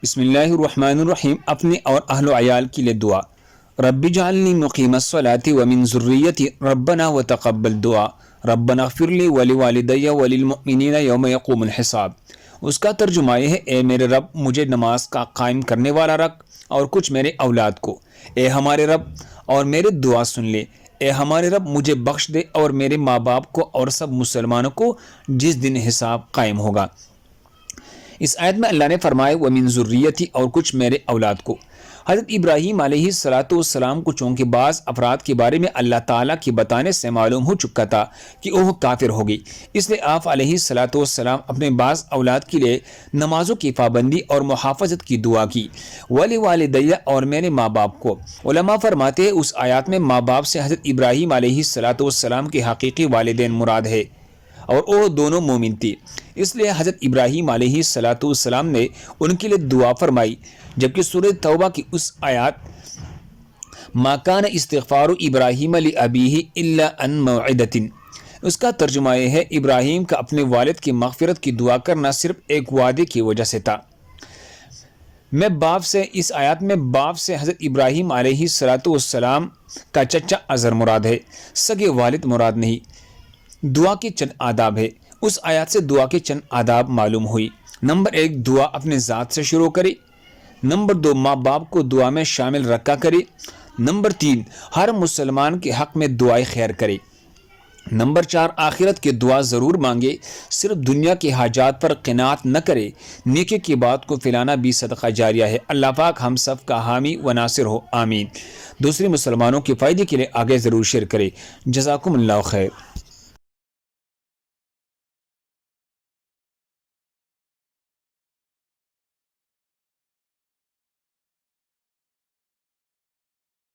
بسم اللہ الرحمن الرحیم۔ اپنے اور اہل و عیال کے لیے دعا۔ رب اجعلنی مقیم الصلاۃ ومن ذریتی ربنا وتقبل دعا ربنا اغفر لی ولوالدی وللمؤمنین یوم یقوم الحساب۔ اس کا ترجمہ یہ ہے، اے میرے رب مجھے نماز کا قائم کرنے والا رکھ اور کچھ میرے اولاد کو۔ اے ہمارے رب اور میرے دعا سن لے۔ اے ہمارے رب مجھے بخش دے اور میرے ماں باپ کو اور سب مسلمانوں کو جس دن حساب قائم ہوگا۔ اس آیت میں اللہ نے فرمایا وَمِن ذُرِّيَّتِي اور کچھ میرے اولاد کو۔ حضرت ابراہیم علیہ السلام کو چونکہ بعض افراد کے بارے میں اللہ تعالیٰ کے بتانے سے معلوم ہو چکا تھا کہ وہ کافر ہوگی، اس لیے آپ علیہ السلام اپنے بعض اولاد کے لیے نمازوں کی پابندی اور محافظت کی دعا کی۔ وَلِوَالِدَيَّ اور میرے ماں باپ کو۔ علماء فرماتے ہیں اس آیات میں ماں باپ سے حضرت ابراہیم علیہ السلام کے حقیقی والدین مراد ہے اور وہ دونوں مومن تھے، اس لیے حضرت ابراہیم علیہ السلام نے ان کے لیے دعا فرمائی۔ جبکہ سورہ توبہ کی اس آیات ما کان استغفار ابراہیم لابیہ الا عن موعدۃ، اس کا ترجمہ یہ ہے ابراہیم کا اپنے والد کی مغفرت کی دعا کرنا صرف ایک وعدے کی وجہ سے تھا۔ اس آیات میں باپ سے حضرت ابراہیم علیہ السلام کا چچا ازر مراد ہے، سگے والد مراد نہیں۔ دعا کے چند آداب ہے۔ اس آیات سے دعا کے چند آداب معلوم ہوئی۔ نمبر 1، دعا اپنے ذات سے شروع کرے۔ نمبر 2، ماں باپ کو دعا میں شامل رکھا کرے۔ نمبر 3، ہر مسلمان کے حق میں دعائے خیر کرے۔ نمبر 4، آخرت کی دعا ضرور مانگے، صرف دنیا کے حاجات پر قناعت نہ کرے۔ نیکی کی بات کو پھیلانا بھی صدقہ جاریہ ہے۔ اللہ پاک ہم سب کا حامی و ناصر ہو، آمین۔ دوسرے مسلمانوں کے فائدے کے لیے آگے ضرور شیئر کرے۔ جزاکم اللہ خیر۔